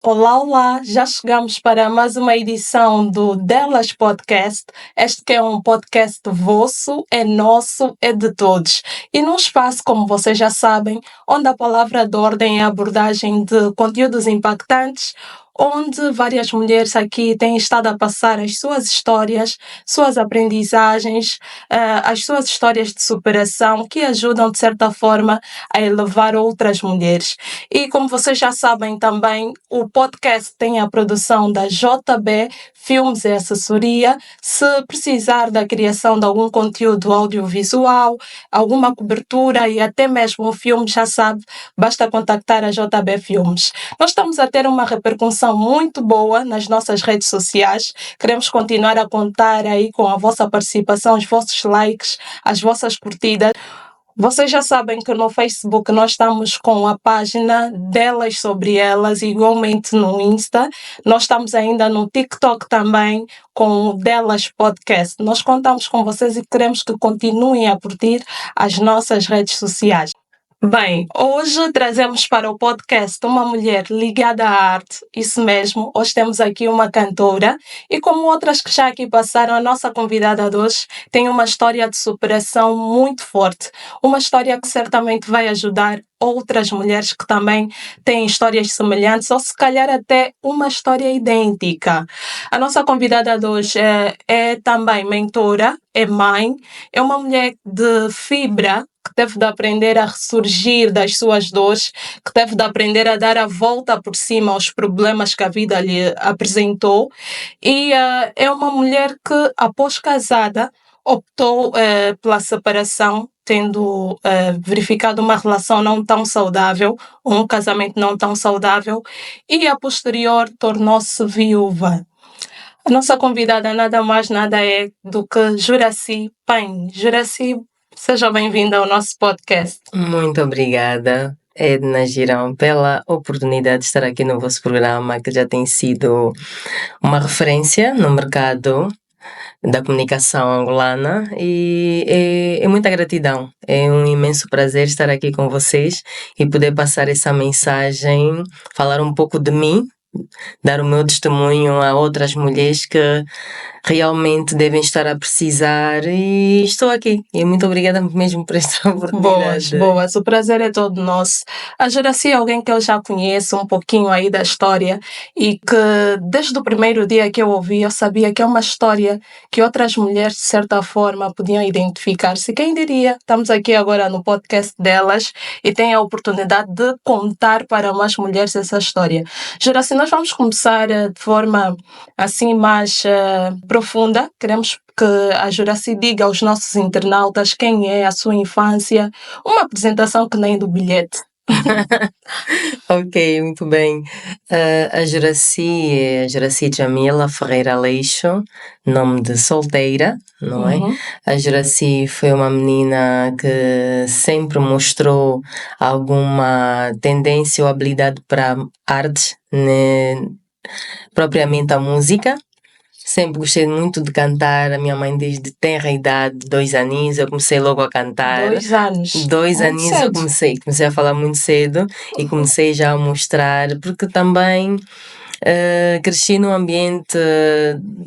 Olá, olá! Já chegamos para mais uma edição do Delas Podcast. Este que é um podcast vosso, é nosso, é de todos. E num espaço, como vocês já sabem, onde a palavra de ordem é a abordagem de conteúdos impactantes, onde várias mulheres aqui têm estado a passar as suas histórias, suas aprendizagens, as suas histórias de superação que ajudam, de certa forma, a elevar outras mulheres. E como vocês já sabem também, o podcast tem a produção da JB Filmes e Assessoria. Se precisar da criação de algum conteúdo audiovisual, alguma cobertura e até mesmo um filme, já sabe, basta contactar a JB Filmes. Nós estamos a ter uma repercussão muito boa nas nossas redes sociais. Queremos continuar a contar aí com a vossa participação, os vossos likes, as vossas curtidas. Vocês já sabem que no Facebook nós estamos com a página delas sobre elas, igualmente no Insta. Nós estamos ainda no TikTok também com o Delas Podcast. Nós contamos com vocês e queremos que continuem a curtir as nossas redes sociais. Bem, hoje trazemos para o podcast uma mulher ligada à arte, isso mesmo, hoje temos aqui uma cantora e como outras que já aqui passaram, a nossa convidada de hoje tem uma história de superação muito forte, uma história que certamente vai ajudar outras mulheres que também têm histórias semelhantes ou se calhar até uma história idêntica. A nossa convidada de hoje é também mentora, é mãe, é uma mulher de fibra, que teve de aprender a ressurgir das suas dores, que teve de aprender a dar a volta por cima aos problemas que a vida lhe apresentou. E é uma mulher que, após casada, optou pela separação, tendo verificado uma relação não tão saudável, um casamento não tão saudável, e a posterior tornou-se viúva. A nossa convidada nada mais nada é do que Juraci Paine. Juraci, seja bem-vinda ao nosso podcast. Muito obrigada, Edna Girão, pela oportunidade de estar aqui no vosso programa, que já tem sido uma referência no mercado da comunicação angolana e é muita gratidão. É um imenso prazer estar aqui com vocês e poder passar essa mensagem, falar um pouco de mim, dar o meu testemunho a outras mulheres que realmente devem estar a precisar e estou aqui. E muito obrigada mesmo por esta oportunidade. Boas. O prazer é todo nosso. A Juraci é alguém que eu já conheço um pouquinho aí da história e que desde o primeiro dia que eu ouvi eu sabia que é uma história que outras mulheres de certa forma podiam identificar-se. Quem diria? Estamos aqui agora no podcast delas e tem a oportunidade de contar para mais mulheres essa história. Juraci, nós vamos começar de forma assim mais profunda. Queremos que a Juraci diga aos nossos internautas quem é, a sua infância, uma apresentação que nem do bilhete. Ok, muito bem. A Juraci é a Juraci Jamila Ferreira Aleixo, nome de solteira, não é? A Juraci foi uma menina que sempre mostrou alguma tendência ou habilidade para artes, né? Propriamente a música. Sempre gostei muito de cantar. A minha mãe, desde tenra idade, 2 aninhos, eu comecei logo a cantar. 2 anos. 2 Muito aninhos cedo. eu comecei a falar muito cedo e comecei já a mostrar, porque também cresci num ambiente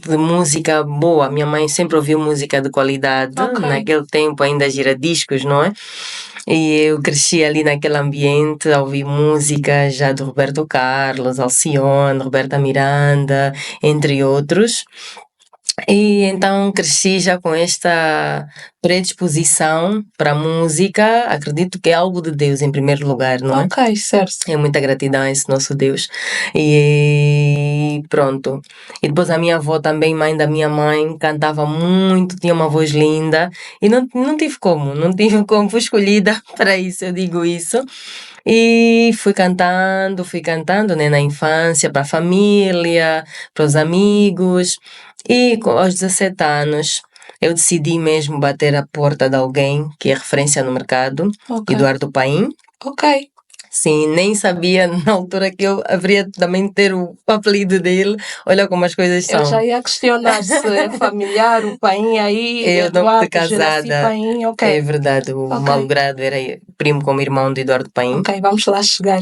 de música boa. Minha mãe sempre ouviu música de qualidade, Ok. naquele tempo ainda giradiscos, não é? E eu cresci ali naquele ambiente a ouvir música já do Roberto Carlos, Alcione, Roberta Miranda, entre outros. E então cresci já com esta predisposição para a música. Acredito que é algo de Deus em primeiro lugar, não é? Ok, certo. É muita gratidão a esse nosso Deus. E pronto. E depois a minha avó também, mãe da minha mãe, cantava muito, tinha uma voz linda. E não tive como, fui escolhida para isso, eu digo isso. E fui cantando, né, na infância, para a família, para os amigos. E aos 17 anos, eu decidi mesmo bater a porta de alguém que é referência no mercado, Ok. Eduardo Paim. Ok. Sim, nem sabia na altura que eu haveria também ter o apelido dele. Olha como as coisas Eu já são. ia questionar se é familiar o Paim aí, É o nome de Eduardo Juraci casada, Paim, é ok. verdade. O Ok, malogrado era primo como irmão de Eduardo Paim. ok, vamos lá chegar.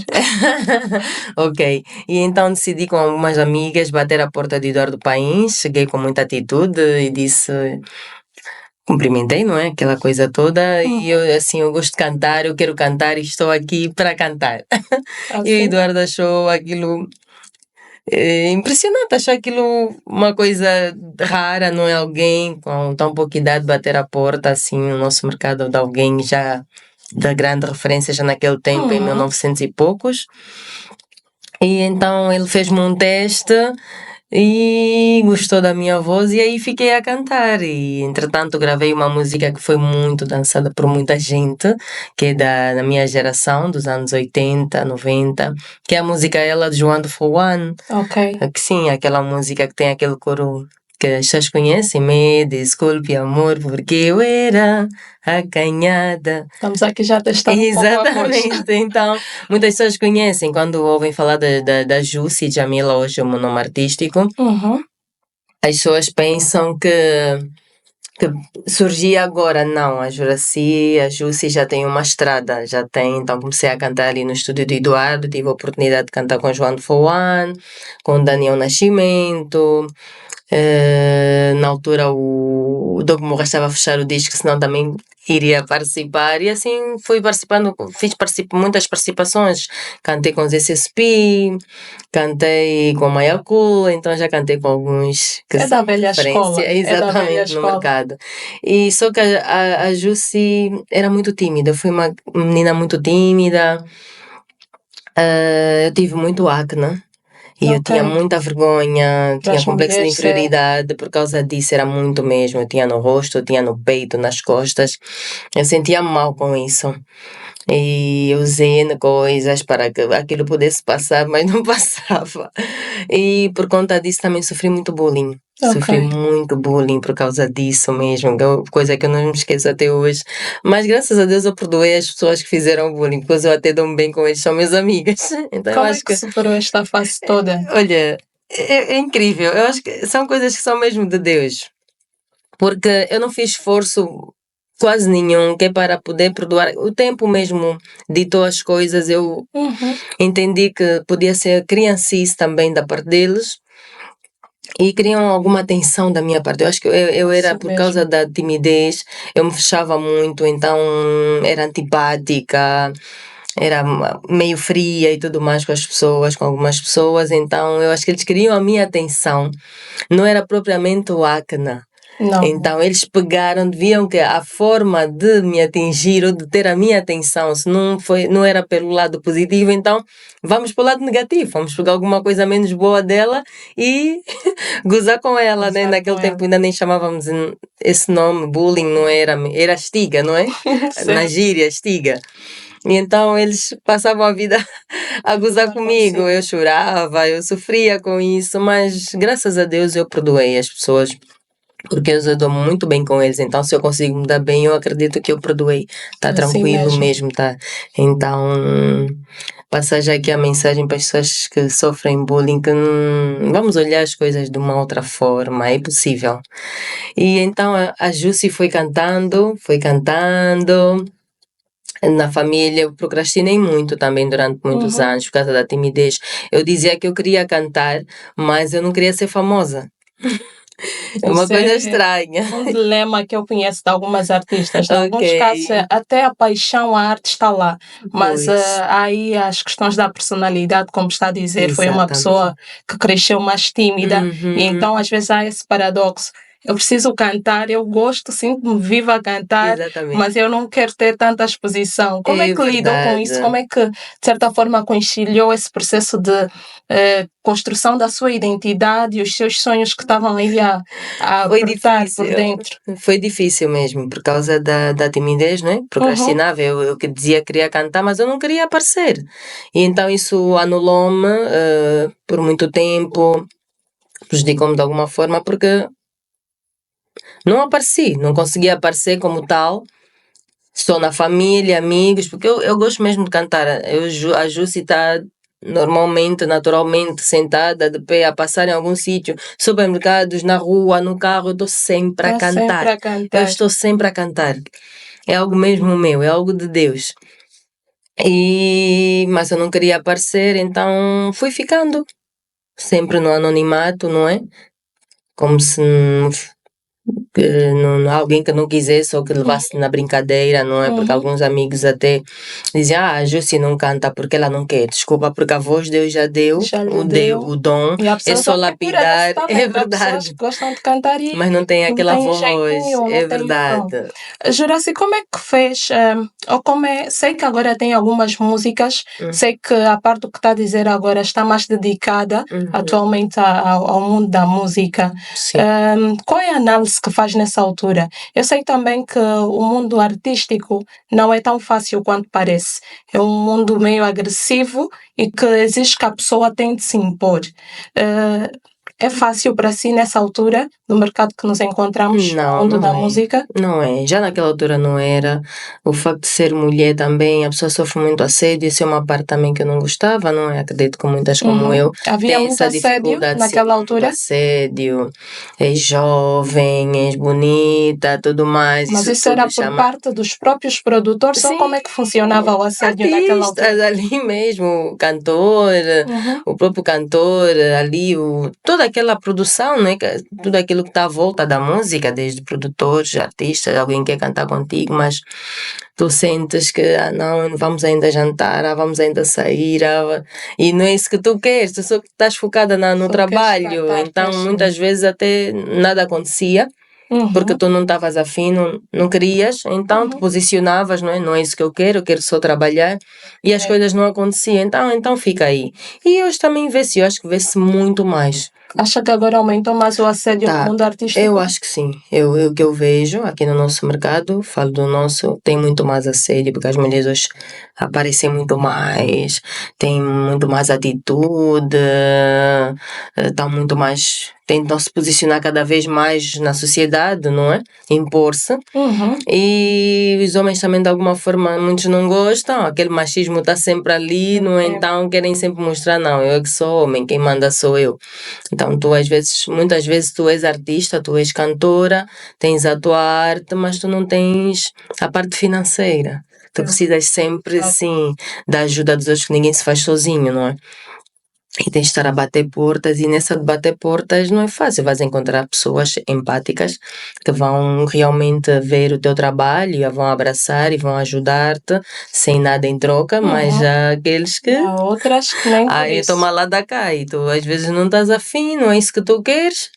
Ok, e então decidi com algumas amigas bater à porta de Eduardo Paim. Cheguei com muita atitude e disse, cumprimentei, não é? Aquela coisa toda. E eu, assim, eu gosto de cantar, eu quero cantar e estou aqui para cantar. E o Assim, Eduardo achou aquilo impressionante, achou aquilo uma coisa rara, não é? Alguém com tão pouca idade bater à porta, assim, no nosso mercado, de alguém já da grande referência, já naquele tempo, em 1900 e poucos. E então ele fez-me um teste e gostou da minha voz e aí fiquei a cantar. E entretanto gravei uma música que foi muito dançada por muita gente, que é da minha geração, dos anos 80, 90, que é a música Ela de João de For One. ok. Que sim, aquela música que tem aquele coro que as pessoas conhecem, me desculpe amor, porque eu era acanhada. Estamos aqui já a testar um pouco a voz. Exatamente, então muitas pessoas conhecem quando ouvem falar da Jussi Jamila, hoje é o meu nome artístico, Uhum. as pessoas pensam que surgia agora, não, a Jussi já tem uma estrada, já tem, então comecei a cantar ali no estúdio do Eduardo, tive a oportunidade de cantar com João de Fouan, com Daniel Nascimento, na altura o Doug Moura estava a fechar o disco, senão também iria participar. E assim fui participando, muitas participações. Cantei com ZCSP, cantei com Mayalcu, então já cantei com alguns que É da são velha escola. referência É da velha exatamente no escola. mercado. E só que a Jussi era muito tímida, fui uma menina muito tímida. Eu tive muito acne. E eu tinha Ok. muita vergonha, Para tinha as complexo de mulheres é. inferioridade, por causa disso era muito mesmo. Eu tinha no rosto, eu tinha no peito, nas costas. Eu sentia mal com isso. E eu usei N coisas para que aquilo pudesse passar, mas não passava. E por conta disso também sofri muito bullying. Ok. Sofri muito bullying por causa disso mesmo, coisa que eu não me esqueço até hoje. Mas graças a Deus eu perdoei as pessoas que fizeram bullying, porque eu até dou-me bem com eles, são minhas amigas. Então eu Como é acho que que superou esta fase toda? olha, é incrível. Eu acho que são coisas que são mesmo de Deus. Porque eu não fiz esforço quase nenhum, que é para poder perdoar. O tempo mesmo ditou as coisas. Eu Uhum. entendi que podia ser criancice também da parte deles e queriam alguma atenção da minha parte. Eu acho que eu era, Isso por causa mesmo. da timidez, eu me fechava muito, então era antipática, era meio fria e tudo mais com as pessoas, com algumas pessoas, então eu acho que eles queriam a minha atenção, não era propriamente o acne. Não, não. Então eles pegaram, viam que a forma de me atingir ou de ter a minha atenção, se não foi, não era pelo lado positivo, então vamos para o lado negativo, vamos pegar alguma coisa menos boa dela e gozar com ela, né? Usar Naquele com ela. tempo ainda nem chamávamos esse nome, bullying, não era, era estiga, não é? Na Certo. gíria, estiga. E então eles passavam a vida a gozar Usar comigo. consigo. Eu chorava, eu sofria com isso, mas graças a Deus eu perdoei as pessoas. Porque eu dou muito bem com eles, então se eu consigo me dar bem, eu acredito que eu perdoei. Tá Assim tranquilo mesmo. mesmo, tá? Então, passar já aqui a mensagem para as pessoas que sofrem bullying, que vamos olhar as coisas de uma outra forma, é possível. E então a Jussi foi cantando, foi cantando. Na família eu procrastinei muito também durante muitos Uhum. anos por causa da timidez. Eu dizia que eu queria cantar, mas eu não queria ser famosa. É uma Isso coisa é estranha. um dilema que eu conheço de algumas artistas. Em Ok, alguns casos, até a paixão, a arte está lá. Mas pois, aí as questões da personalidade, como está a dizer, foi uma exatamente. pessoa que cresceu mais tímida. E Uhum, então, às vezes, há esse paradoxo. Eu preciso cantar, eu gosto, sinto-me viva a cantar, exatamente. mas eu não quero ter tanta exposição. Como é É que lidou com isso? Como verdade. é que, de certa forma, conciliou esse processo de construção da sua identidade e os seus sonhos que estavam aí a Foi apertar por difícil. dentro? Foi difícil mesmo, por causa da timidez, né? Uhum. Procrastinava. Eu que dizia que queria cantar, mas eu não queria aparecer. E então isso anulou-me por muito tempo, prejudicou-me de alguma forma, porque não apareci, não conseguia aparecer como tal. só na família, amigos, porque eu gosto mesmo de cantar. A Jussi está normalmente, naturalmente, sentada de pé a passar em algum sítio, supermercados, na rua, no carro, eu estou sempre a Está sempre cantar. a Eu cantar. estou sempre a cantar. É algo mesmo meu, é algo de Deus. Mas eu não queria aparecer, então fui ficando sempre no anonimato, não é? Como se alguém que não quisesse ou que levasse na brincadeira, não é? Porque alguns amigos até diziam, a Jussi não canta porque ela não quer. Desculpa, porque a voz Deus já deu, Já lhe deu. o dom, E há é pessoas só à procura desse lapidar, é talento. Há pessoas verdade. que gostam de cantar e Mas não tem não aquela têm jeito voz, nenhum, é não têm o dom. verdade. Juraci, como é que fez? Ou como é? Sei que agora tem algumas músicas, sei que a parte do que está a dizer agora está mais dedicada atualmente ao mundo da música. Sim. Qual é a análise que faz nessa altura? Eu sei também que o mundo artístico não é tão fácil quanto parece. É um mundo meio agressivo e que exige que a pessoa tem de se impor. É fácil para si nessa altura, no mercado que nos encontramos, no mundo da música? Não é. Já naquela altura não era. O facto de ser mulher também, a pessoa sofre muito assédio. Isso é uma parte também que eu não gostava, não é? Acredito que muitas como eu Havia têm muito essa assédio dificuldade. naquela Sim, altura? assédio, és jovem, és bonita, tudo mais. Mas isso tudo era por parte dos próprios produtores ou como é que funcionava o assédio naquela altura? Artistas ali mesmo, o cantor, o próprio cantor ali, toda aquela produção, né? Tudo aquilo que está à volta da música, desde produtores, artistas, alguém quer cantar contigo, mas tu sentes que não, vamos ainda jantar, vamos ainda sair, e não é isso que tu queres, tu só estás focada no Só queres trabalho, cantar, então pois sim. muitas vezes até nada acontecia. Porque tu não estavas afim, não querias, então te posicionavas, não é? Não é isso que eu quero só trabalhar, e as coisas não aconteciam, então fica aí. E hoje também vê-se, eu acho que vê-se muito mais. Acha que agora aumentou mais o assédio no mundo artístico? Eu acho que sim. O que eu vejo aqui no nosso mercado, falo do nosso, tem muito mais assédio, porque as mulheres hoje aparecem muito mais, têm muito mais atitude, estão muito mais, tentam se posicionar cada vez mais na sociedade, não é? Impor-se. E os homens também, de alguma forma, muitos não gostam, aquele machismo está sempre ali, não é? Então querem sempre mostrar, não, eu é que sou homem, quem manda sou eu. Então tu muitas vezes tu és artista, tu és cantora, tens a tua arte, mas tu não tens a parte financeira. Tu precisas sempre, sim, da ajuda dos outros, que ninguém se faz sozinho, não é? E tens de estar a bater portas, e nessa de bater portas não é fácil. Vais encontrar pessoas empáticas que vão realmente ver o teu trabalho e vão abraçar e vão ajudar-te sem nada em troca, mas há aqueles que. Há outras que nem por Aí isso. toma lá da cá, e tu às vezes não estás afim, não é isso que tu queres,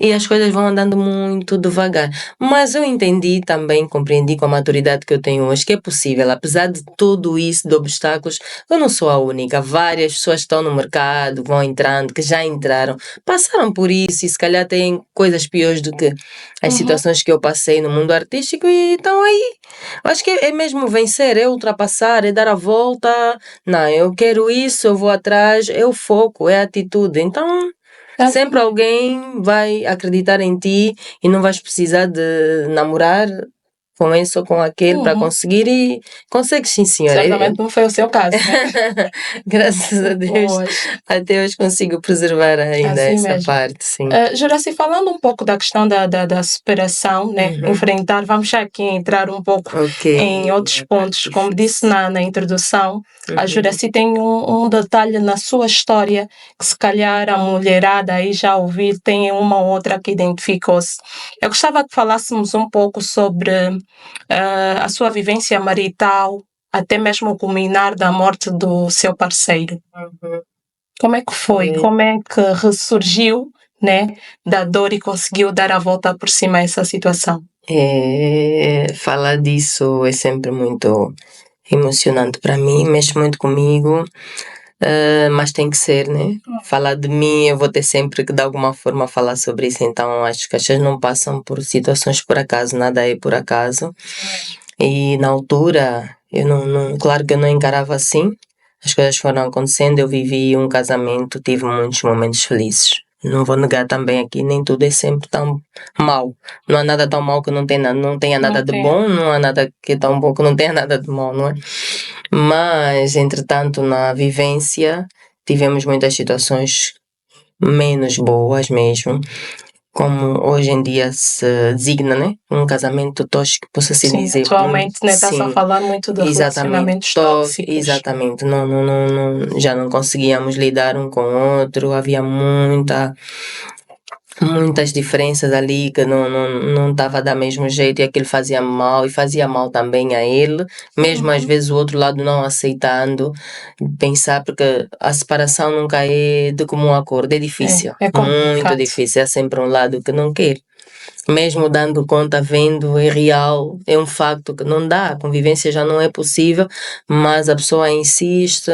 e as coisas vão andando muito devagar. Mas eu entendi também, compreendi com a maturidade que eu tenho hoje, que é possível, apesar de tudo isso, de obstáculos, eu não sou a única. Várias pessoas estão no mercado, vão entrando, que já entraram, passaram por isso e se calhar têm coisas piores do que as situações que eu passei no mundo artístico, e estão aí. Eu acho que é mesmo vencer, é ultrapassar, é dar a volta. Não, eu quero isso, eu vou atrás, é o foco, é a atitude. Então, sempre alguém vai acreditar em ti e não vais precisar de namorar com esse ou com aquele para conseguir, e consegues, sim, senhora. Certamente não foi o seu caso, né? Graças a Deus, até hoje consigo preservar ainda Assim essa mesmo. parte, sim. Juraci, falando um pouco da questão da superação, né? Enfrentar, vamos já aqui entrar um pouco em outros pontos. Como disse na introdução, a Juraci tem um detalhe na sua história que se calhar a mulherada aí já ouviu, tem uma ou outra que identificou-se. Eu gostava que falássemos um pouco sobre a sua vivência marital, até mesmo o culminar da morte do seu parceiro. Como é que foi? Como é que ressurgiu, né, da dor e conseguiu dar a volta por cima a essa situação? Falar disso é sempre muito emocionante para mim, mexe muito comigo, mas tem que ser, né? Falar de mim, eu vou ter sempre que de alguma forma falar sobre isso, então acho que as pessoas não passam por situações por acaso, nada é por acaso. E na altura, eu claro que eu não encarava assim, as coisas foram acontecendo, eu vivi um casamento, tive muitos momentos felizes Não vou negar também aqui, nem tudo é sempre tão mau. Não há nada tão mau que não tenha nada de bom, não há nada que é tão bom que não tenha nada de mau, não é? Mas, entretanto, na vivência, tivemos muitas situações menos boas mesmo, como hoje em dia se designa, né? Um casamento tóxico, possa-se Sim, dizer. atualmente está-se a falar muito de relacionamentos tóxicos. Exatamente, já não conseguíamos lidar um com o outro, havia muitas diferenças ali que não estava da mesmo jeito e aquilo fazia mal e fazia mal também a ele, mesmo às vezes o outro lado não aceitando, pensar, porque a separação nunca é de comum acordo, é difícil, É complicado. muito difícil, é sempre um lado que não quer. Mesmo dando conta, vendo, é real, é um facto que não dá, a convivência já não é possível, mas a pessoa insiste.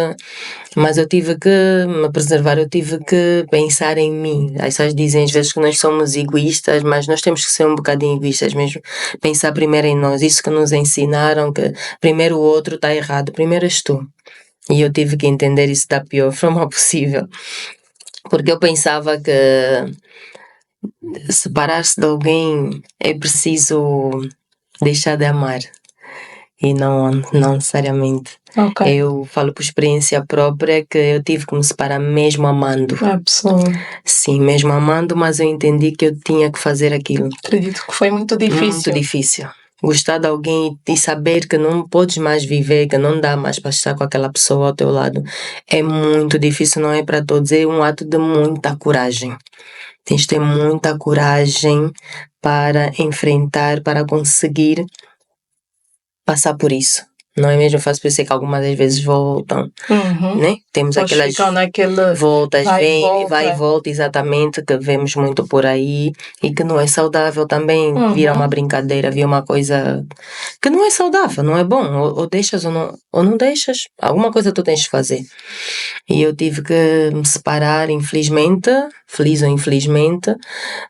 Mas eu tive que me preservar, eu tive que pensar em mim. As pessoas dizem às vezes que nós somos egoístas, mas nós temos que ser um bocadinho egoístas mesmo. Pensar primeiro em nós. Isso que nos ensinaram, que primeiro o outro está errado, primeiro és tu. E eu tive que entender isso da pior forma possível. Porque eu pensava que separar-se de alguém é preciso deixar de amar. E não necessariamente. Ok. Eu falo por experiência própria que eu tive que me separar mesmo amando. Absolutamente. Sim, mesmo amando, mas eu entendi que eu tinha que fazer aquilo. Acredito que foi muito difícil. Muito difícil. Gostar de alguém e saber que não podes mais viver, que não dá mais para estar com aquela pessoa ao teu lado, é muito difícil, não é para todos. É um ato de muita coragem. Tens de ter muita coragem para enfrentar, para conseguir passar por isso. Não é mesmo fácil, por isso é que algumas das vezes voltam, né? Temos Pois aquelas ficam naquele voltas, vai e volta. vai e volta, exatamente, que vemos muito por aí e que não é saudável também. Vira uma brincadeira, vira uma coisa que não é saudável, não é bom. Ou deixas ou não deixas. Alguma coisa tu tens de fazer. E eu tive que me separar, infelizmente, feliz ou infelizmente,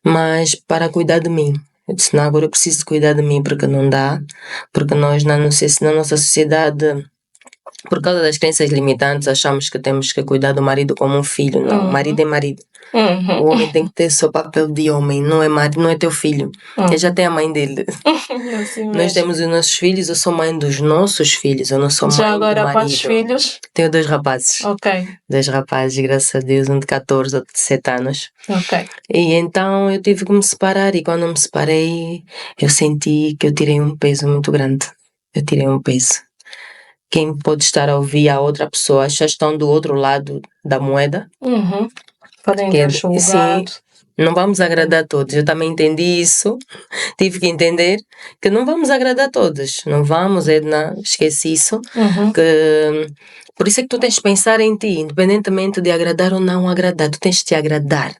mas para cuidar de mim. Eu disse, não, agora eu preciso cuidar de mim porque não dá, porque nós na nossa sociedade, por causa das crenças limitantes, achamos que temos que cuidar do marido como um filho. Não, marido é marido. O homem tem que ter seu papel de homem, não é marido, não é teu filho. Ele já tem a mãe dele. Assim Nós temos os nossos filhos, eu sou mãe dos nossos filhos, eu não sou mãe já do agora marido. quantos filhos? Tenho 2 rapazes. Ok. 2 rapazes, graças a Deus, um de 14, outro de 7 anos. Ok. E então eu tive que me separar e quando eu me separei eu senti que eu tirei um peso muito grande. Eu tirei um peso. Quem pode estar a ouvir a outra pessoa, já estão do outro lado da moeda. Podem Que ter julgado. sim, não vamos agradar a todos. Eu também entendi isso. Tive que entender que não vamos agradar a todos. Não vamos, Edna, esquece isso. Que, por isso é que tu tens de pensar em ti, independentemente de agradar ou não agradar. Tu tens de te agradar.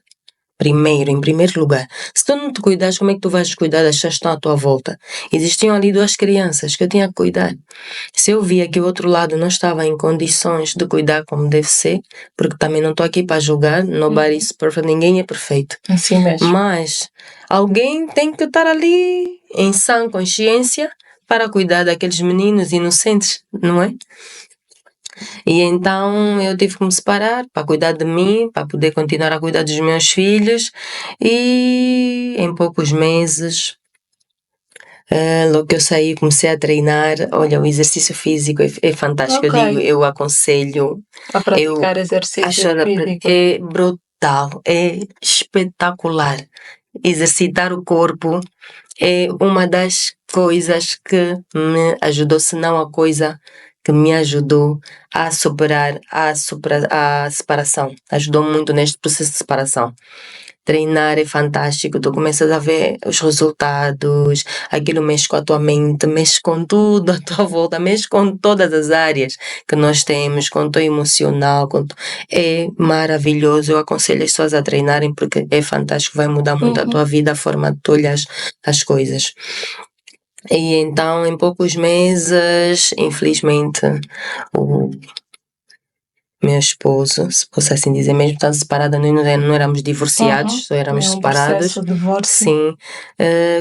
Primeiro, em primeiro lugar. Se tu não te cuidares, como é que tu vais cuidar das pessoas que estão à tua volta? Existiam ali 2 crianças que eu tinha que cuidar. Se eu via que o outro lado não estava em condições de cuidar como deve ser, porque também não estou aqui para julgar, nobody is perfect, ninguém é perfeito. Assim mesmo. Mas alguém tem que estar ali em sã consciência para cuidar daqueles meninos inocentes, não é? E então eu tive que me separar para cuidar de mim, para poder continuar a cuidar dos meus filhos e em poucos meses, logo que eu saí comecei a treinar. Olha, o exercício físico é fantástico, Ok. eu digo, eu aconselho. A praticar exercício físico. É brutal, é espetacular. Exercitar o corpo é uma das coisas que me ajudou, se não a coisa que me ajudou a superar a separação. Ajudou muito neste processo de separação. Treinar é fantástico, tu começas a ver os resultados, aquilo mexe com a tua mente, mexe com tudo à tua volta, mexe com todas as áreas que nós temos, com o teu emocional, é maravilhoso. Eu aconselho as pessoas a treinarem porque é fantástico, vai mudar muito a tua vida, a forma de tu olhas as coisas. E então, em poucos meses, infelizmente, o meu esposo, se posso assim dizer, mesmo estando separada, nós não éramos divorciados, só éramos separados. Processo de divórcio. Sim,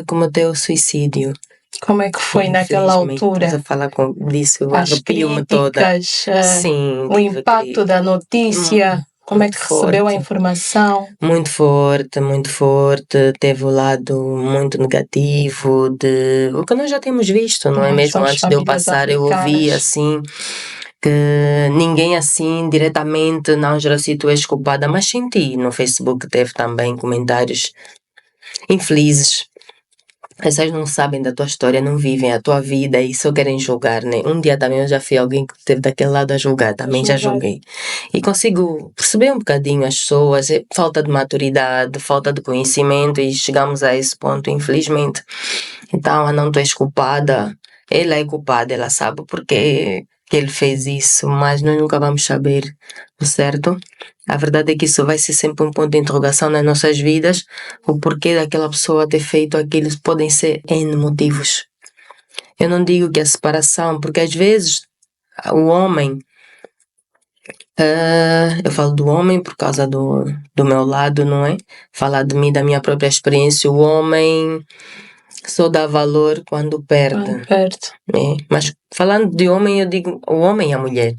cometeu suicídio. Como é que foi naquela altura? Estás a falar disso, eu As arrepio-me toda. críticas, Sim, o impacto da notícia. Como é que recebeu a forte. informação? Muito forte, muito forte. Teve o lado muito negativo de o que nós já temos visto, não é mesmo? Somos Antes de eu famílias passar, eu ouvi africanas. assim que ninguém assim diretamente, não, Juraci, tu és culpada, mas senti. No Facebook teve também comentários infelizes. Essas não sabem da tua história, não vivem a tua vida e só querem julgar, né? Um dia também eu já fui alguém que esteve daquele lado a julgar, também já Julgar. julguei. E consigo perceber um bocadinho as pessoas, é falta de maturidade, falta de conhecimento e chegamos a esse ponto, infelizmente. Então, não tu és culpada, ela é culpada, ela sabe porque que ele fez isso, mas nós nunca vamos saber o certo. A verdade é que isso vai ser sempre um ponto de interrogação nas nossas vidas. O porquê daquela pessoa ter feito aquilo podem ser N motivos. Eu não digo que a separação, porque às vezes o homem, eu falo do homem por causa do meu lado, não é? Falar de mim, da minha própria experiência, o homem só dá valor quando perde. Perto. É. Mas falando de homem, eu digo o homem e a mulher.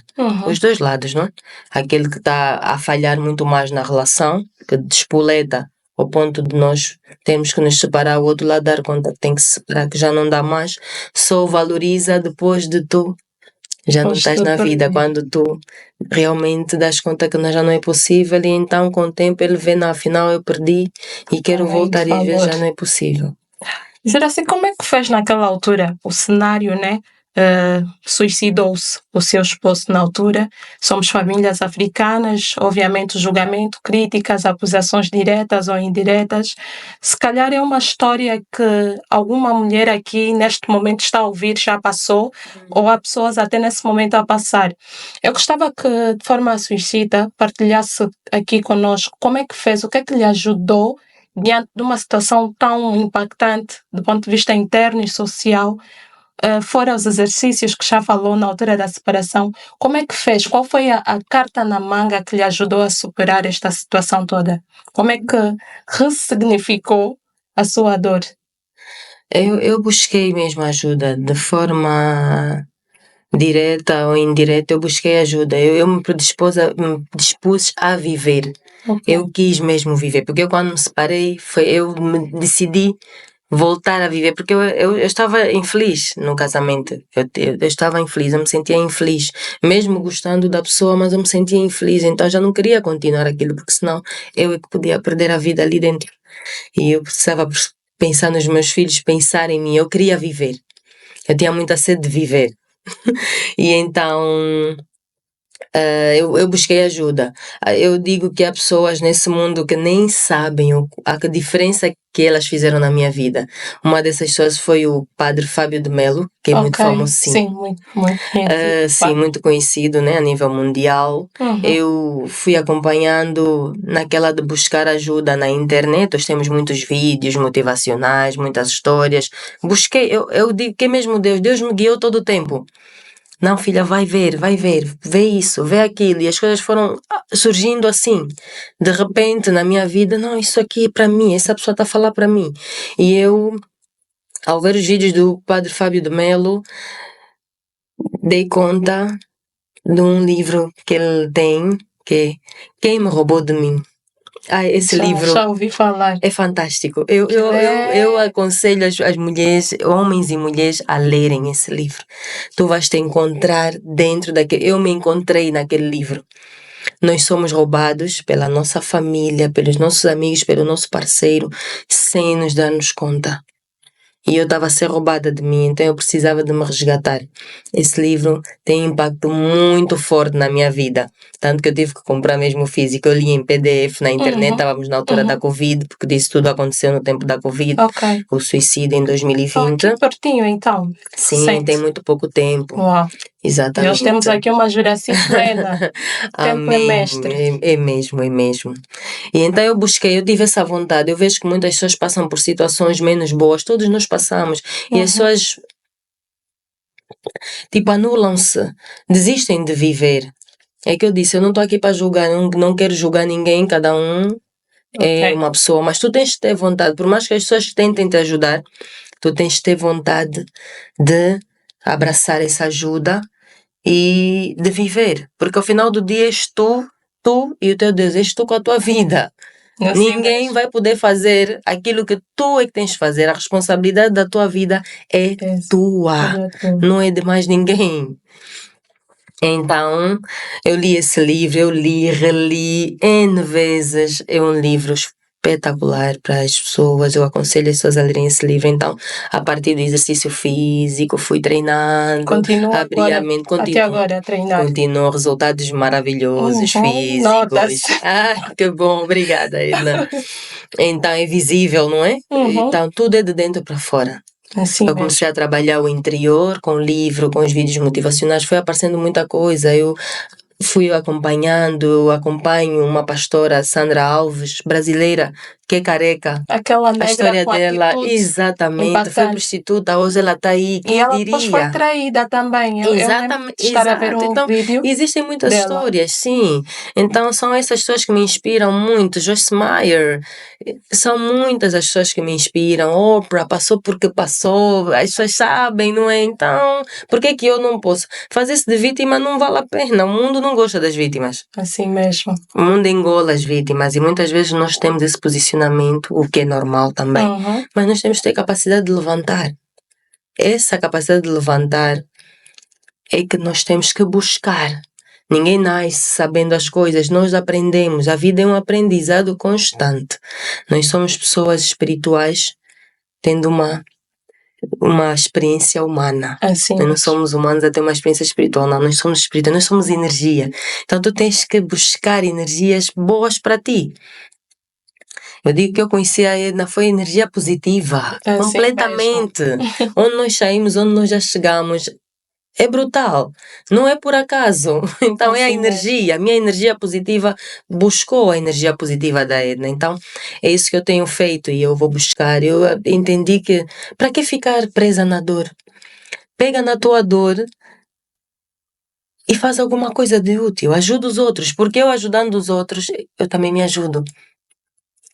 Os dois lados, não é? Aquele que está a falhar muito mais na relação, que despoleta ao ponto de nós termos que nos separar, o outro lado dar conta que tem que se separar, que já não dá mais, só valoriza depois de tu. Já não Depois estás de na vida, perder. quando tu realmente das conta que já não é possível e então com o tempo ele vê, não, afinal eu perdi e quero Também voltar e às vezes valor. já não é possível. Dizer assim, como é que fez naquela altura? O cenário, né? Suicidou-se o seu esposo na altura. Somos famílias africanas, obviamente o julgamento, críticas, acusações diretas ou indiretas. Se calhar é uma história que alguma mulher aqui neste momento está a ouvir, já passou, ou há pessoas até nesse momento a passar. Eu gostava que, de forma suicida, partilhasse aqui conosco como é que fez, o que é que lhe ajudou diante de uma situação tão impactante do ponto de vista interno e social, fora os exercícios que já falou na altura da separação, como é que fez? Qual foi a carta na manga que lhe ajudou a superar esta situação toda? Como é que ressignificou a sua dor? Eu busquei mesmo ajuda de forma direta ou indireta, eu busquei ajuda. Eu me dispus a viver. Okay. Eu quis mesmo viver, porque eu quando me separei, eu me decidi voltar a viver, porque eu estava infeliz no casamento. Eu estava infeliz, eu me sentia infeliz, mesmo gostando da pessoa, mas eu me sentia infeliz, então eu já não queria continuar aquilo, porque senão eu é que podia perder a vida ali dentro. E eu precisava pensar nos meus filhos, pensar em mim, eu queria viver. Eu tinha muita sede de viver. E então eu busquei ajuda. Eu digo que há pessoas nesse mundo que nem sabem a diferença que elas fizeram na minha vida. Uma dessas pessoas foi o padre Fábio de Melo, que é muito famoso, sim. Sim, muito, muito conhecido. Sim, muito conhecido, né, a nível mundial. Eu fui acompanhando naquela de buscar ajuda na internet. Nós temos muitos vídeos motivacionais, muitas histórias. Busquei, eu digo que é mesmo Deus me guiou todo o tempo. Não, filha, vai ver, vê isso, vê aquilo. E as coisas foram surgindo assim. De repente, na minha vida, não, isso aqui é para mim, essa pessoa está a falar para mim. E eu, ao ver os vídeos do padre Fábio de Melo, dei conta de um livro que ele tem, que é Quem Me Roubou de Mim. Esse livro Já ouvi falar. é fantástico. Eu aconselho as mulheres, homens e mulheres, a lerem esse livro. Tu vais te encontrar dentro daquele. Eu me encontrei naquele livro. Nós somos roubados pela nossa família, pelos nossos amigos, pelo nosso parceiro, sem nos darmos conta. E eu estava a ser roubada de mim, então eu precisava de me resgatar. Esse livro tem um impacto muito forte na minha vida. Tanto que eu tive que comprar mesmo físico. Eu li em PDF na internet, estávamos na altura da Covid, porque isso tudo aconteceu no tempo da Covid. Ok. O suicídio em 2020. Aqui pertinho, então. Sim, Recente. tem muito pouco tempo. Uau. Exatamente. Nós temos aqui uma Juraci plena. Tempo é Amém. mestre. É mesmo, é mesmo. E então eu tive essa vontade. Eu vejo que muitas pessoas passam por situações menos boas, todos nós passamos. E as pessoas, tipo, anulam-se, desistem de viver. É que eu disse, eu não estou aqui para julgar, não quero julgar ninguém, cada um é uma pessoa, mas tu tens de ter vontade, por mais que as pessoas tentem te ajudar, tu tens de ter vontade de abraçar essa ajuda e de viver, porque ao final do dia és tu tu e o teu Deus, és tu com a tua vida. Assim Ninguém mesmo. vai poder fazer aquilo que tu é que tens de fazer. A responsabilidade da tua vida é tua, Tudo é tu. não é de mais ninguém. Então, eu li esse livro, eu li, reli N vezes. É um livro espetacular para as pessoas. Eu aconselho as pessoas a lerem esse livro. Então, a partir do exercício físico, fui treinando, Continua abri a agora, mente, até agora a treinar. continuo, resultados maravilhosos, físicos. Nota-se. Que bom, obrigada, Edna. Então, é visível, não é? Então, tudo é de dentro para fora. Assim Eu mesmo. comecei a trabalhar o interior com o livro, com os vídeos motivacionais, foi aparecendo muita coisa. Eu fui acompanhando, eu acompanho uma pastora, Sandra Alves, brasileira, que é careca. Aquela A negra história com dela, atitude exatamente, foi impactante. prostituta, hoje ela está aí, E quem ela depois foi diria? traída também. Eu lembro Exatamente, de estar a ver exato. um Então, vídeo existem muitas dela. histórias, sim. Então, são essas pessoas que me inspiram muito. Joyce Meyer, são muitas as pessoas que me inspiram. Oprah passou porque passou, as pessoas sabem, não é? Então, por que que eu não posso? Fazer-se de vítima não vale a pena. O mundo não gosta das vítimas. Assim mesmo. O mundo engola as vítimas e muitas vezes nós temos esse posicionamento, o que é normal também. Mas nós temos que ter capacidade de levantar. Essa capacidade de levantar é que nós temos que buscar. Ninguém nasce sabendo as coisas, nós aprendemos. A vida é um aprendizado constante. Nós somos pessoas espirituais tendo uma experiência humana. Assim Nós não mesmo. somos humanos a ter uma experiência espiritual, não. Nós somos espirituais, nós somos energia. Então tu tens que buscar energias boas para ti. Eu digo que eu conheci a Edna, foi energia positiva, Assim completamente. Onde nós saímos, onde nós já chegamos, é brutal, não é por acaso. Então é a Assim energia, a minha energia positiva buscou a energia positiva da Edna. Então é isso que eu tenho feito e eu vou buscar. Eu entendi que para que ficar presa na dor? Pega na tua dor e faz alguma coisa de útil, ajuda os outros, porque eu ajudando os outros, eu também me ajudo.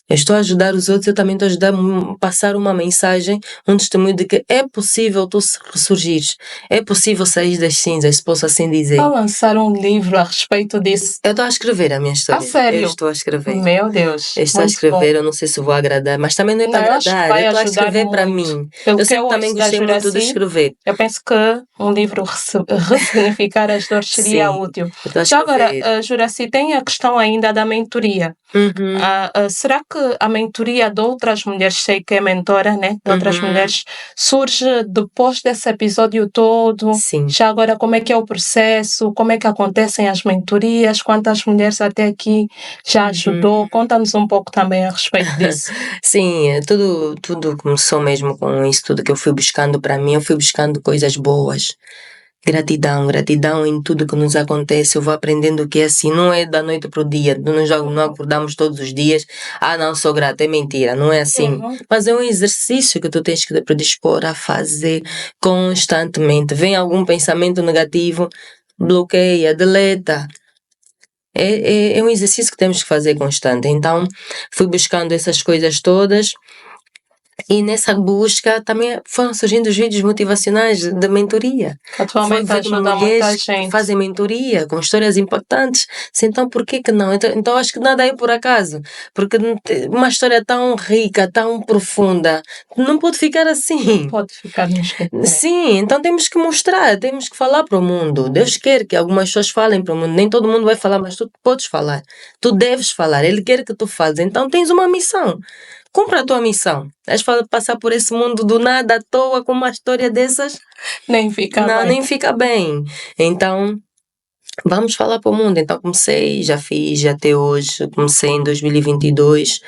Eu estou a ajudar os outros, eu também estou a ajudar a passar uma mensagem, um testemunho de que é possível tu ressurgires, é possível sair das cinzas, se posso assim dizer. Vou lançar um livro a respeito disso. Eu estou a escrever a minha história. A sério? Eu estou a escrever. Meu Deus. Eu estou a muito escrever, bom. eu não sei se vou agradar, mas também não é para Não, eu acho que agradar, vai eu estou a ajudar escrever para muito. mim. Pelo Eu que sempre eu também ouço da gostei muito de Juraci, escrever. eu penso que um livro ressignificar as dores seria Sim, útil. eu estou a Já agora, escrever. Juraci, tem a questão ainda da mentoria. Será que a mentoria de outras mulheres, sei que é mentora, né, de outras mulheres, surge depois desse episódio todo? Sim. Já agora, como é que é o processo? Como é que acontecem as mentorias? Quantas mulheres até aqui já ajudou? Conta-nos um pouco também a respeito disso. Sim, tudo começou mesmo com isso tudo que eu fui buscando para mim. Eu fui buscando coisas boas. Gratidão em tudo que nos acontece. Eu vou aprendendo que é assim, não é da noite para o dia. Nós não acordamos todos os dias. Não sou grata, é mentira, não é assim. Mas é um exercício que tu tens que te predispor a fazer constantemente. Vem algum pensamento negativo, bloqueia, deleta. É um exercício que temos que fazer constante. Então, fui buscando essas coisas todas. E nessa busca também foram surgindo os vídeos motivacionais de mentoria. Atualmente Foi ver ajuda muita mulheres que gente. fazem mentoria com histórias impactantes. Então, por que não? Então, acho que nada é por acaso. Porque uma história tão rica, tão profunda, não pode ficar assim. Pode ficar no esquecimento. Sim, então temos que mostrar, temos que falar para o mundo. Deus quer que algumas pessoas falem para o mundo. Nem todo mundo vai falar, mas tu podes falar. Tu deves falar. Ele quer que tu fales. Então tens uma missão. Cumpra a tua missão. Vais passar por esse mundo do nada à toa com uma história dessas? Nem fica Não, bem. nem fica bem. Então, vamos falar para o mundo. Então comecei, já fiz até hoje. Comecei em 2022.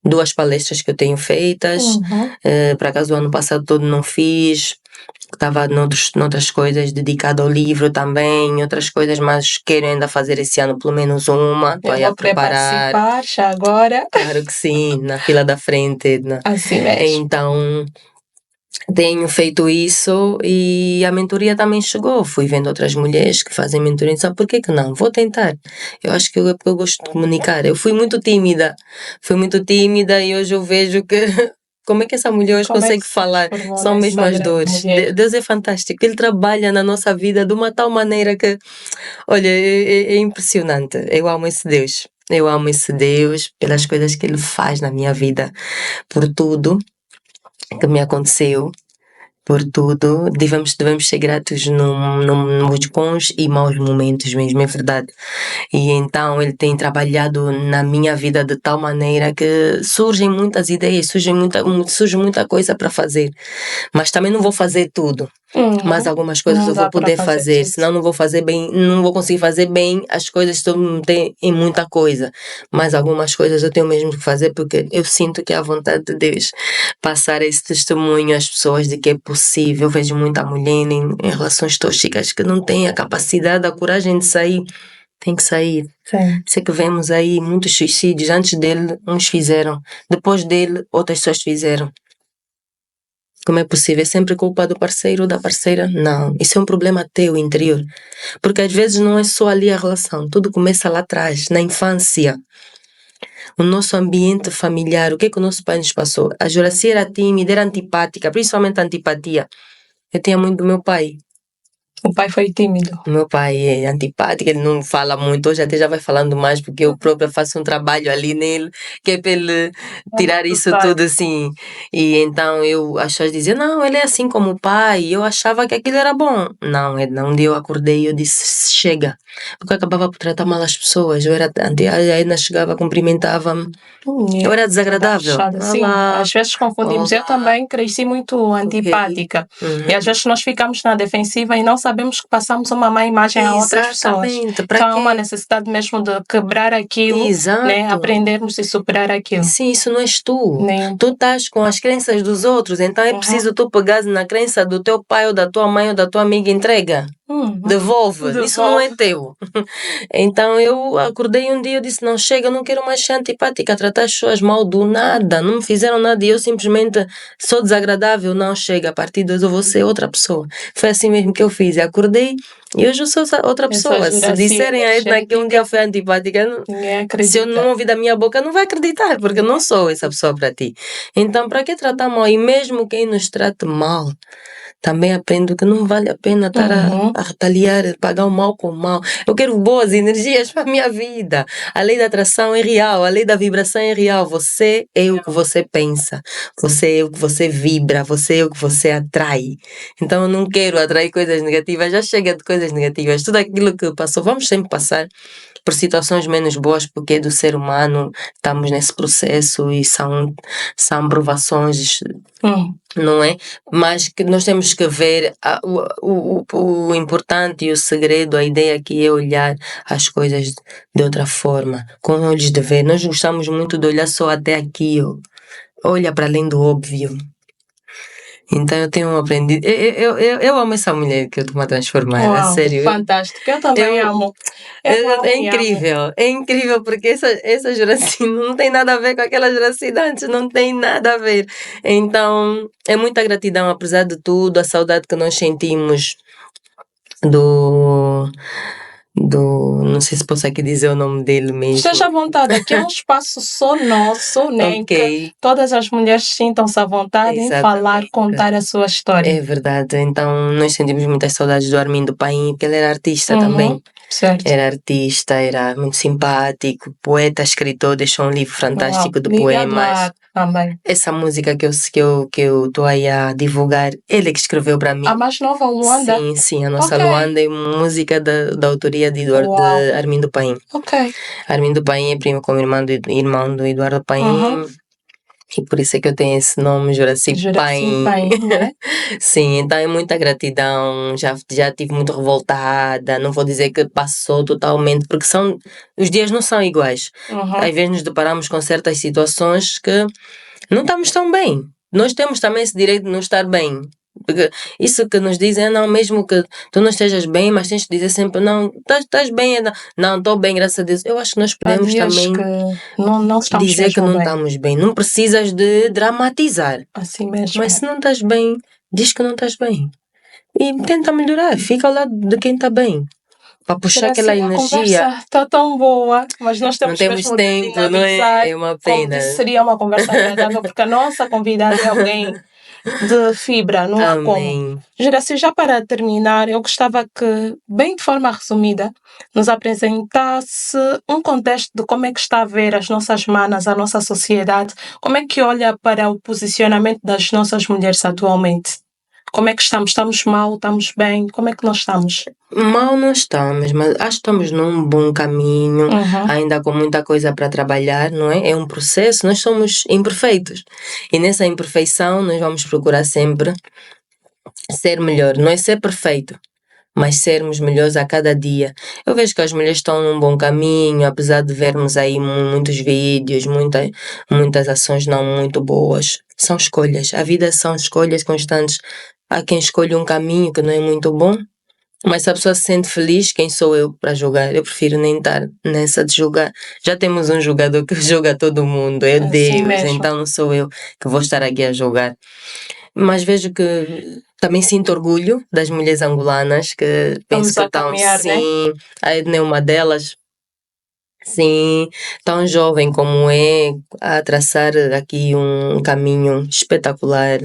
2 palestras que eu tenho feitas. Por acaso o ano passado todo não fiz. Estava noutras coisas, dedicado ao livro também, outras coisas, mas quero ainda fazer esse ano pelo menos uma. Estou aí a preparar. Participar já agora. Claro que sim, na fila da frente, Edna. Assim mesmo. Então, tenho feito isso e a mentoria também chegou. Fui vendo outras mulheres que fazem mentoria, então por que não? Vou tentar. Eu acho que eu gosto de comunicar. Eu fui muito tímida e hoje eu vejo que como é que essa mulher hoje Como é consegue que se falar? transformou São mesmo nessa as grande dores. mulher? Deus é fantástico. Ele trabalha na nossa vida de uma tal maneira que, olha, é impressionante. Eu amo esse Deus. Eu amo esse Deus pelas coisas que Ele faz na minha vida, por tudo que me aconteceu, por tudo. Devemos ser gratos nos bons e maus momentos mesmo, é verdade. E então Ele tem trabalhado na minha vida de tal maneira que surgem muitas ideias, surge muita coisa para fazer. Mas também não vou fazer tudo. Mas algumas coisas Não eu dá vou para poder fazer fazer, tudo. senão não vou fazer bem, não vou conseguir fazer bem as coisas que eu me meter em muita coisa. Mas algumas coisas eu tenho mesmo que fazer porque eu sinto que é a vontade de Deus passar esse testemunho às pessoas de que é possível. Eu vejo muita mulher em relações tóxicas que não tem a capacidade, a coragem de sair. Tem que sair. Sim. Sei que vemos aí muitos suicídios. Antes dele, uns fizeram. Depois dele, outras pessoas fizeram. Como é possível? É sempre culpa do parceiro ou da parceira? Não. Isso é um problema teu interior. Porque às vezes não é só ali a relação. Tudo começa lá atrás, na infância. O nosso ambiente familiar. O que é que o nosso pai nos passou? A Juracia era tímida, era antipática, principalmente a antipatia. Eu tinha muito do meu pai. O pai foi tímido. O meu pai é antipático, ele não fala muito, hoje até já vai falando mais, porque eu própria faço um trabalho ali nele, que é para ele tirar isso tudo assim. E então as pessoas diziam, não, ele é assim como o pai, e eu achava que aquilo era bom. Não, um dia eu acordei e eu disse, chega, porque eu acabava por tratar mal as pessoas, eu era, ainda chegava, cumprimentava-me, eu era desagradável. Sim, Olá, às vezes confundimos. Eu também cresci muito antipática. E às vezes nós ficamos na defensiva e não sabemos que passamos uma má imagem a outras pessoas. Exatamente, Então para há uma quê? necessidade mesmo de quebrar aquilo, né? Exato. Aprendermos e superar aquilo. Sim, isso não és tu. Nem... Tu estás com as crenças dos outros, então é preciso tu pegares na crença do teu pai ou da tua mãe ou da tua amiga e entrega. Devolve. Isso não é teu. Então eu acordei um dia e disse, não chega, eu não quero mais ser antipática, tratar as pessoas mal do nada, não me fizeram nada e eu simplesmente sou desagradável, não chega, a partir de hoje eu vou ser outra pessoa. Foi assim mesmo que eu fiz, acordei e hoje eu sou outra pessoa. Se disserem a Edna que um dia eu fui antipática, se eu não ouvir da minha boca, não vai acreditar, porque eu não sou essa pessoa para ti. Então, para que tratar mal? E mesmo quem nos trate mal, também aprendo que não vale a pena estar a retaliar, pagar o mal com o mal. Eu quero boas energias para a minha vida. A lei da atração é real, a lei da vibração é real. Você é o que você pensa, você é o que você vibra, você é o que você atrai. Então eu não quero atrair coisas negativas, já chega de coisas negativas. Tudo aquilo que passou, vamos sempre passar por situações menos boas, porque é do ser humano, estamos nesse processo e são provações, não é? Mas que nós temos que ver o importante e o segredo, a ideia que é olhar as coisas de outra forma, com olhos de ver. Nós gostamos muito de olhar só até aqui, olha para além do óbvio. Então eu tenho aprendido. Eu amo essa mulher que eu estou a transformar, a sério. Fantástico, eu também amo. É incrível, é incrível porque essa Juraci não tem nada a ver com aquela Juraci de antes, não tem nada a ver. Então é muita gratidão, apesar de tudo, a saudade que nós sentimos do. Não sei se posso aqui dizer o nome dele mesmo. Esteja à vontade, aqui é um espaço só nosso, né? Ok. Que todas as mulheres sintam-se à vontade em falar, contar a sua história. É verdade, então nós sentimos muitas saudades do Armindo Paim, porque ele era artista também. Certo. Era artista, era muito simpático, poeta, escritor, deixou um livro fantástico de poemas. Também. Essa música que eu estou aí a divulgar, ele que escreveu para mim. A mais nova, Luanda? Sim, a nossa Luanda é música da autoria de Armindo Paim. Ok. Armindo Paim é primo como irmão do Eduardo Paim. E por isso é que eu tenho esse nome, Juraci Paim. Né? Sim, então é muita gratidão. Já estive muito revoltada. Não vou dizer que passou totalmente, porque os dias não são iguais. Às vezes nos deparamos com certas situações que não estamos tão bem. Nós temos também esse direito de não estar bem. Porque isso que nos dizem, não, mesmo que tu não estejas bem, mas tens que dizer sempre, não, estás bem, não, estou bem, graças a Deus. Eu acho que nós podemos também não dizer que não estamos bem. Não precisas de dramatizar. Assim mesmo. Mas se não estás bem, diz que não estás bem. E tenta melhorar, fica ao lado de quem está bem. para puxar Juraci, aquela a energia. conversa está tão boa, mas nós Não temos temos mesmo de tempo, não dinamizar. é? É uma Como pena. disse, seria uma conversa agradável, porque a nossa convidada é alguém de fibra, não há como. Amém. Juraci, já para terminar, eu gostava que, bem de forma resumida, nos apresentasse um contexto de como é que está a ver as nossas manas, a nossa sociedade, como é que olha para o posicionamento das nossas mulheres atualmente. Como é que estamos? Estamos mal? Estamos bem? Como é que nós estamos? Mal não estamos, mas acho que estamos num bom caminho, ainda com muita coisa para trabalhar, não é? É um processo, nós somos imperfeitos. E nessa imperfeição nós vamos procurar sempre ser melhor, não é ser perfeito, mas sermos melhores a cada dia. Eu vejo que as mulheres estão num bom caminho, apesar de vermos aí muitos vídeos, muitas ações não muito boas. São escolhas, a vida são escolhas constantes. Há quem escolhe um caminho que não é muito bom, mas se a pessoa se sente feliz, quem sou eu para julgar? Eu prefiro nem estar nessa de julgar. Já temos um julgador que julga todo mundo, é Assim Deus, mesmo. então não sou eu que vou estar aqui a julgar. Mas vejo que também sinto orgulho das mulheres angolanas que penso Estamos que a estão, caminhar, né? sim, a Edna é uma delas, sim, tão jovem como é, a traçar aqui um caminho espetacular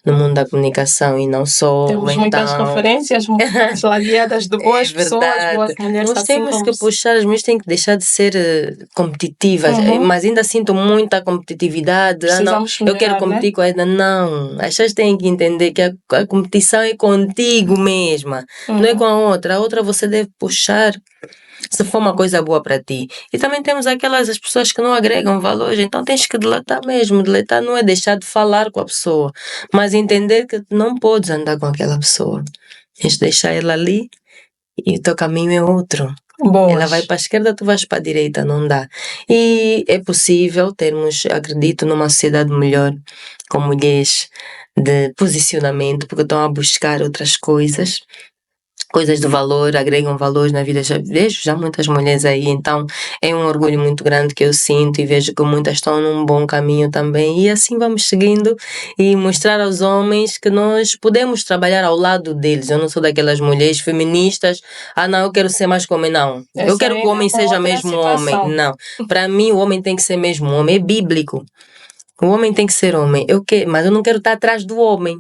no mundo da comunicação e não só. Temos muitas Então, referências, rodeadas de é boas pessoas, boas verdade. mulheres, Nós assim temos como que puxar, as mulheres têm que deixar de ser competitivas, mas ainda sinto muita competitividade. Ah, não, precisamos eu quero melhorar, né? competir com a Edna. Não, as pessoas têm que entender que a competição é contigo mesma, não é com a outra você deve puxar. Se for uma coisa boa para ti. E também temos as pessoas que não agregam valores, então tens que deletar mesmo. Deletar não é deixar de falar com a pessoa, mas entender que não podes andar com aquela pessoa. Tens de deixar ela ali e o teu caminho é outro. Ela vai Boas. para a esquerda, tu vais para a direita, não dá. E é possível termos, acredito, numa sociedade melhor, com mulheres de posicionamento, porque estão a buscar outras coisas de valor, agregam valores na vida. Já vejo já muitas mulheres aí, então é um orgulho muito grande que eu sinto e vejo que muitas estão num bom caminho também. E assim vamos seguindo e mostrar aos homens que nós podemos trabalhar ao lado deles. Eu não sou daquelas mulheres feministas, não, eu quero ser mais como homem, não. Eu Essa quero aí que o é homem com seja outra mesmo homem, situação. não. Para mim, o homem tem que ser mesmo homem, é bíblico. O homem tem que ser homem, mas eu não quero estar atrás do homem.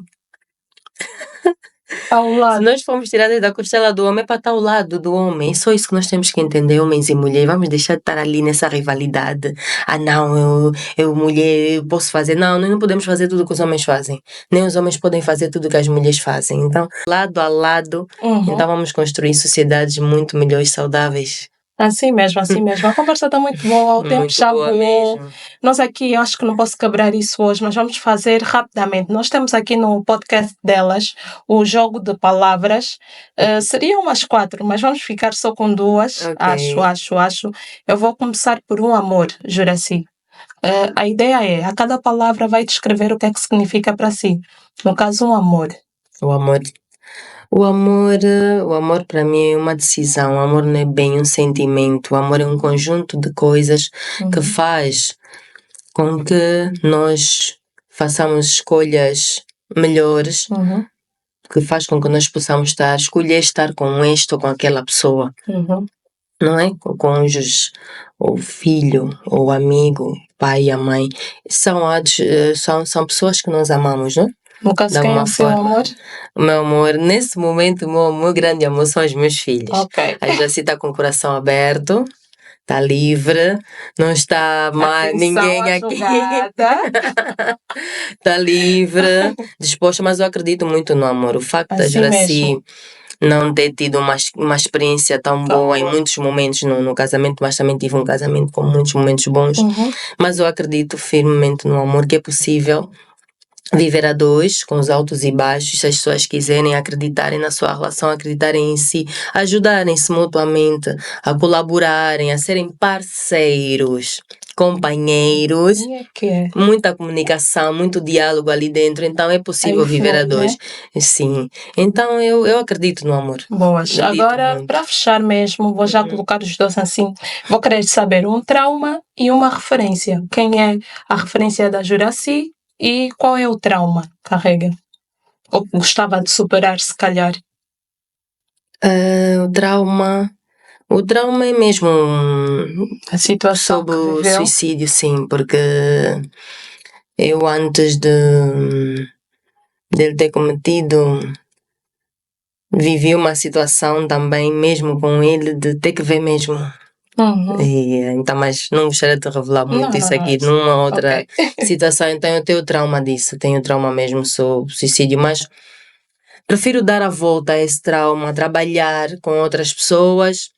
Ao Se lado. nós formos tiradas da costela do homem, é para estar ao lado do homem. É só isso que nós temos que entender, homens e mulheres. Vamos deixar de estar ali nessa rivalidade. Não, eu mulher, eu posso fazer. Não, nós não podemos fazer tudo que os homens fazem. Nem os homens podem fazer tudo que as mulheres fazem. Então, lado a lado, então vamos construir sociedades muito melhores, saudáveis. Assim mesmo, assim mesmo. A conversa está muito boa, o tempo Muito já boa voou. mesmo. Nós aqui, eu acho que não posso quebrar isso hoje, mas vamos fazer rapidamente. Nós temos aqui no podcast delas o jogo de palavras. Seriam umas 4, mas vamos ficar só com 2. Ok. Acho. Eu vou começar por um amor, Juraci. A ideia é, a cada palavra vai descrever o que é que significa para si. No caso, um amor. O amor. O amor para mim é uma decisão. O amor não é bem um sentimento. O amor é um conjunto de coisas que faz com que nós façamos escolhas melhores, que faz com que nós possamos escolher estar com este ou com aquela pessoa, não é? O cônjuge, ou o filho, ou o amigo, o pai e a mãe. São pessoas que nós amamos, não é? No caso, De quem é alguma o seu forma. amor? O meu amor, nesse momento, o meu grande amor são os meus filhos. Ok. A Jaci está com o coração aberto, está livre, não está mais ninguém aqui. Está livre, disposta, mas eu acredito muito no amor. O facto da Assim Juraci mesmo. não ter tido uma experiência tão boa em muitos momentos no casamento, mas também tive um casamento com muitos momentos bons. Mas eu acredito firmemente no amor, que é possível viver a dois, com os altos e baixos, se as pessoas quiserem acreditarem na sua relação, acreditarem em si, ajudarem-se mutuamente, a colaborarem, a serem parceiros, companheiros, muita comunicação, muito diálogo ali dentro, então é possível viver a dois. Né? Sim, então eu acredito no amor. Boas. Agora, para fechar mesmo, vou já colocar os dois assim. Vou querer saber um trauma e uma referência. Quem é a referência da Juraci e qual é o trauma que carrega? Ou que gostava de superar, se calhar? O trauma O trauma é mesmo A situação sobre que o viveu. suicídio, sim, porque eu antes dele ter cometido, vivi uma situação também, mesmo com ele, de ter que ver mesmo. Uhum. Então, mas não gostaria de revelar muito Não, isso não, aqui não. numa outra Ok. situação. Então, eu tenho trauma disso, tenho trauma mesmo sobre suicídio, mas prefiro dar a volta a esse trauma, trabalhar com outras pessoas,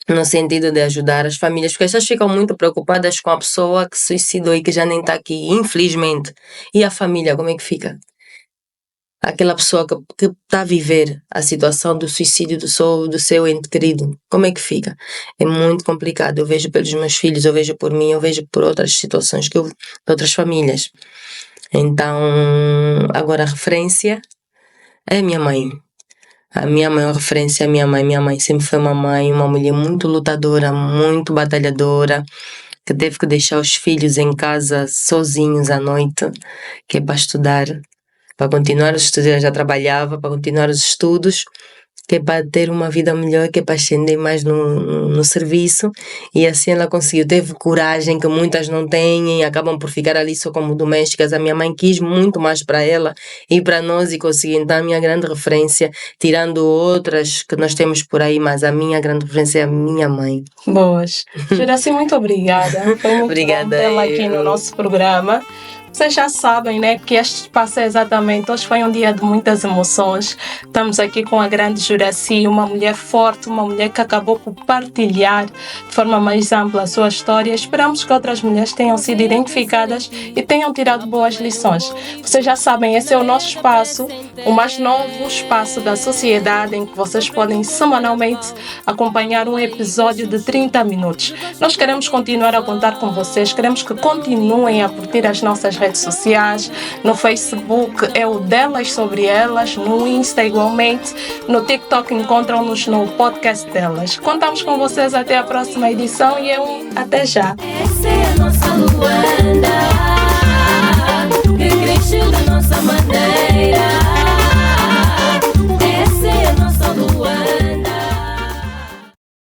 no sentido de ajudar as famílias, porque as pessoas ficam muito preocupadas com a pessoa que se suicidou e que já nem está aqui, infelizmente. E a família, como é que fica? Aquela pessoa que está a viver a situação do suicídio do seu ente querido, como é que fica? É muito complicado. Eu vejo pelos meus filhos, eu vejo por mim, eu vejo por outras situações de outras famílias. Então, agora a referência é a minha mãe. A minha maior referência é a minha mãe. Minha mãe sempre foi uma mulher muito lutadora, muito batalhadora, que teve que deixar os filhos em casa sozinhos à noite, que é para estudar. Para continuar os estudos, ela já trabalhava, para continuar os estudos, que é para ter uma vida melhor, que é para ascender mais no serviço. E assim ela conseguiu. Teve coragem que muitas não têm e acabam por ficar ali só como domésticas. A minha mãe quis muito mais para ela e para nós e conseguiu. Então, a minha grande referência, tirando outras que nós temos por aí, mas a minha grande referência é a minha mãe. Boas. Juraci, muito obrigada. Foi muito Obrigada, bom tê-la aqui no nosso programa. Vocês já sabem, né, que este espaço é exatamente, hoje foi um dia de muitas emoções. Estamos aqui com a grande Juraci, uma mulher forte, uma mulher que acabou por partilhar de forma mais ampla a sua história. Esperamos que outras mulheres tenham sido identificadas e tenham tirado boas lições. Vocês já sabem, esse é o nosso espaço, o mais novo espaço da sociedade em que vocês podem semanalmente acompanhar um episódio de 30 minutos. Nós queremos continuar a contar com vocês, queremos que continuem a curtir as nossas redes sociais. No Facebook é o Delas Sobre Elas, no Insta igualmente, no TikTok encontram-nos no podcast delas. Contamos com vocês até a próxima edição e até já. Essa é a nossa lua.